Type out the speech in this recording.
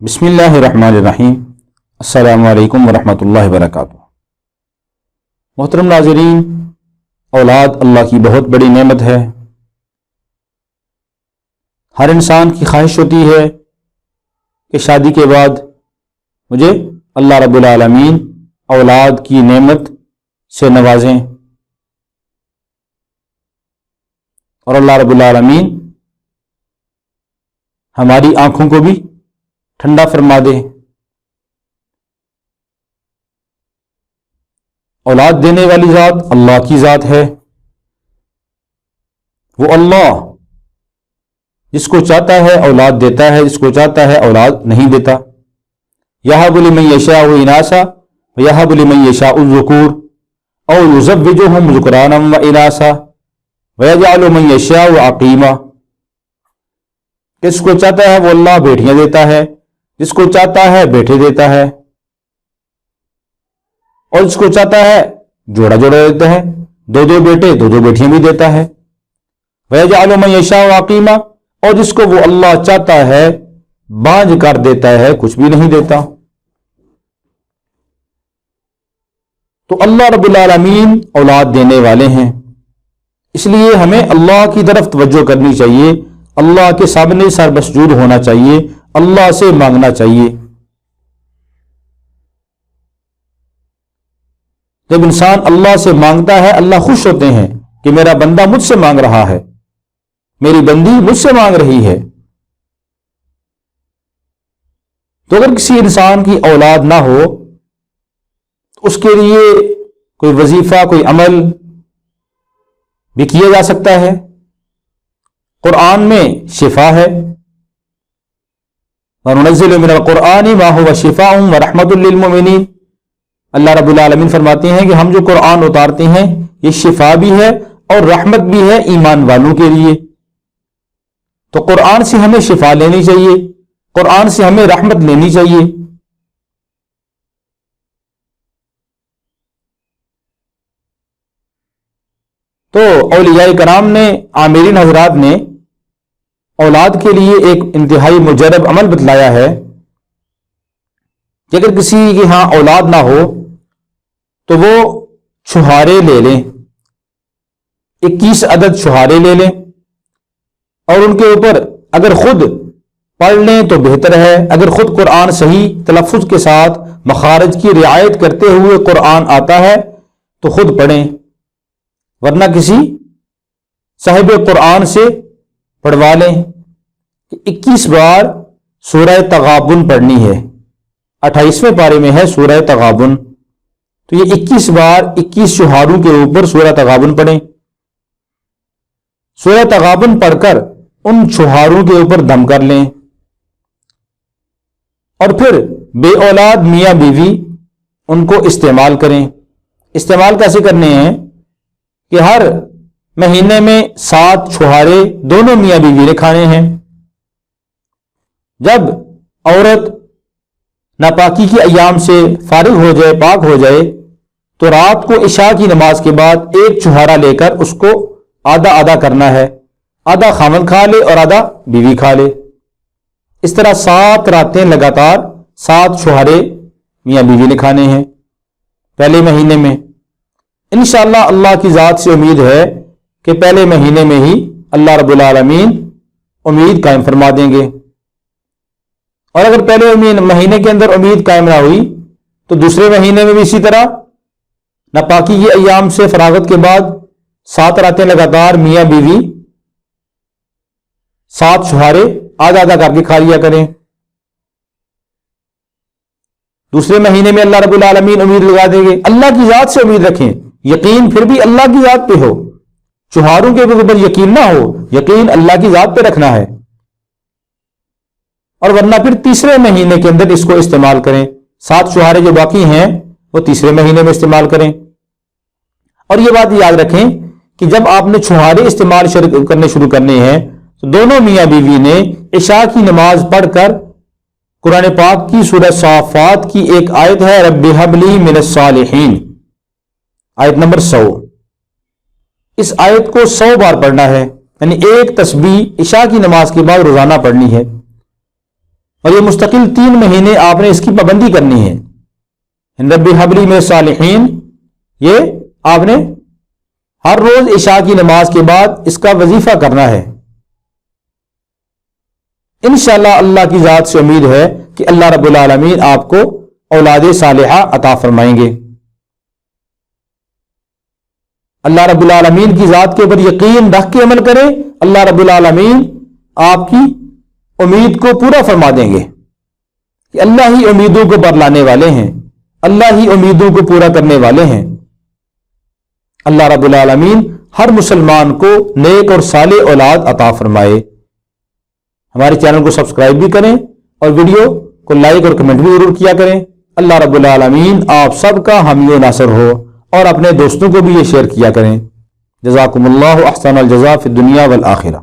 بسم اللہ الرحمن الرحیم۔ السلام علیکم ورحمۃ اللہ وبرکاتہ۔ محترم ناظرین، اولاد اللہ کی بہت بڑی نعمت ہے۔ ہر انسان کی خواہش ہوتی ہے کہ شادی کے بعد مجھے اللہ رب العالمین اولاد کی نعمت سے نوازیں، اور اللہ رب العالمین ہماری آنکھوں کو بھی ٹھنڈا فرما دے۔ اولاد دینے والی ذات اللہ کی ذات ہے۔ وہ اللہ جس کو چاہتا ہے اولاد دیتا ہے، جس کو چاہتا ہے اولاد نہیں دیتا۔ یہب لمن یشاء اناثا ویہب لمن یشاء الذکور او یزوجہم ذکرانا واناثا ویجعل من یشاء عقیما۔ جس کو چاہتا ہے وہ اللہ بیٹیاں دیتا ہے، جس کو چاہتا ہے بیٹے دیتا ہے، اور جس کو چاہتا ہے جوڑا جوڑا دیتا ہے، دو دو بیٹے دو دو بیٹیاں بھی دیتا ہے۔ وَيَجْعَلُ مَن يَشَاءُ عَقِيمًا، اور جس کو وہ اللہ چاہتا ہے بانجھ کر دیتا ہے، کچھ بھی نہیں دیتا۔ تو اللہ رب العالمین اولاد دینے والے ہیں، اس لیے ہمیں اللہ کی طرف توجہ کرنی چاہیے، اللہ کے سامنے سر مسجود ہونا چاہیے، اللہ سے مانگنا چاہیے۔ جب انسان اللہ سے مانگتا ہے اللہ خوش ہوتے ہیں کہ میرا بندہ مجھ سے مانگ رہا ہے، میری بندی مجھ سے مانگ رہی ہے۔ تو اگر کسی انسان کی اولاد نہ ہو تو اس کے لیے کوئی وظیفہ، کوئی عمل بھی کیا جا سکتا ہے۔ قرآن میں شفا ہے، وَنُنَزِّلُ مِنَ الْقُرْآنِ مَا هُوَ شِفَاءٌ وَرَحْمَةٌ لِّلْمُؤْمِنِينَ۔ اللہ رب العالمین فرماتے ہیں کہ ہم جو قرآن اتارتے ہیں یہ شفا بھی ہے اور رحمت بھی ہے ایمان والوں کے لیے۔ تو قرآن سے ہمیں شفا لینی چاہیے، قرآن سے ہمیں رحمت لینی چاہیے۔ تو اولیاء کرام نے، عامرین حضرات نے اولاد کے لیے ایک انتہائی مجرب عمل بتلایا ہے کہ اگر کسی کے ہاں اولاد نہ ہو تو وہ چھہارے لے لیں، 21 عدد چھہارے لے لیں، اور ان کے اوپر اگر خود پڑھ لیں تو بہتر ہے۔ اگر خود قرآن صحیح تلفظ کے ساتھ مخارج کی رعایت کرتے ہوئے قرآن آتا ہے تو خود پڑھیں، ورنہ کسی صاحب قرآن سے پڑھوا لیں۔ 21 بار سورہ تغابن پڑھنی ہے، 28ویں پارے میں ہے سورہ تغابن، تو یہ 21 بار 21 چھہاروں کے اوپر سورہ تغابن پڑھیں۔ سورہ تغابن پڑھ کر ان چھہاروں کے اوپر دم کر لیں، اور پھر بے اولاد میاں بیوی ان کو استعمال کریں۔ استعمال کیسے کرنے ہیں کہ ہر مہینے میں 7 چھہارے دونوں میاں بیوی نے کھانے ہیں۔ جب عورت ناپاکی کے ایام سے فارغ ہو جائے، پاک ہو جائے، تو رات کو عشاء کی نماز کے بعد ایک چھہارا لے کر اس کو آدھا آدھا کرنا ہے، آدھا خامن کھا لے اور آدھا بیوی کھا لے۔ اس طرح 7 راتیں لگاتار 7 چھہارے میاں بیوی نے کھانے ہیں پہلے مہینے میں۔ انشاءاللہ اللہ کی ذات سے امید ہے کہ پہلے مہینے میں ہی اللہ رب العالمین امید قائم فرما دیں گے، اور اگر پہلے مہینے کے اندر امید قائم نہ ہوئی تو دوسرے مہینے میں بھی اسی طرح ناپاکی کے ایام سے فراغت کے بعد 7 راتیں لگاتار میاں بیوی 7 چھہارے آدھا آدھا کر کے کھا لیا کریں۔ دوسرے مہینے میں اللہ رب العالمین امید لگا دیں گے۔ اللہ کی ذات سے امید رکھیں، یقین پھر بھی اللہ کی ذات پہ ہو، چھہاروں کے اوپر یقین نہ ہو، یقین اللہ کی ذات پہ رکھنا ہے، اور ورنہ پھر تیسرے مہینے کے اندر اس کو استعمال کریں۔ 7 چھہارے جو باقی ہیں وہ تیسرے مہینے میں استعمال کریں۔ اور یہ بات یاد رکھیں کہ جب آپ نے چھہارے استعمال کرنے شروع کرنے ہیں تو دونوں میاں بیوی نے عشاء کی نماز پڑھ کر قرآن پاک کی سورہ صافات کی ایک آیت ہے، رب ہب لی من الصالحین، آیت نمبر 100، اس آیت کو 100 بار پڑھنا ہے، یعنی ایک تسبیح عشاء کی نماز کے بعد روزانہ پڑھنی ہے۔ اور یہ مستقل 3 مہینے آپ نے اس کی پابندی کرنی ہے. رب حبلی میں صالحین، یہ آپ نے ہر روز عشاء کی نماز کے بعد اس کا وظیفہ کرنا ہے. انشاءاللہ اللہ کی ذات سے امید ہے کہ اللہ رب العالمین آپ کو اولاد صالحہ عطا فرمائیں گے. اللہ رب العالمین کی ذات کے اوپر یقین رکھ کے عمل کریں، اللہ رب العالمین آپ کی امید کو پورا فرما دیں گے کہ اللہ ہی امیدوں کو برلانے والے ہیں، اللہ ہی امیدوں کو پورا کرنے والے ہیں. اللہ رب العالمین ہر مسلمان کو نیک اور صالح اولاد عطا فرمائے. ہمارے چینل کو سبسکرائب بھی کریں اور ویڈیو کو لائک اور کمنٹ بھی ضرور کیا کریں. اللہ رب العالمین آپ سب کا حامی و ناصر ہو، اور اپنے دوستوں کو بھی یہ شیئر کیا کریں. جزاکم اللہ احسن الجزاء فی الدنیا والآخرہ.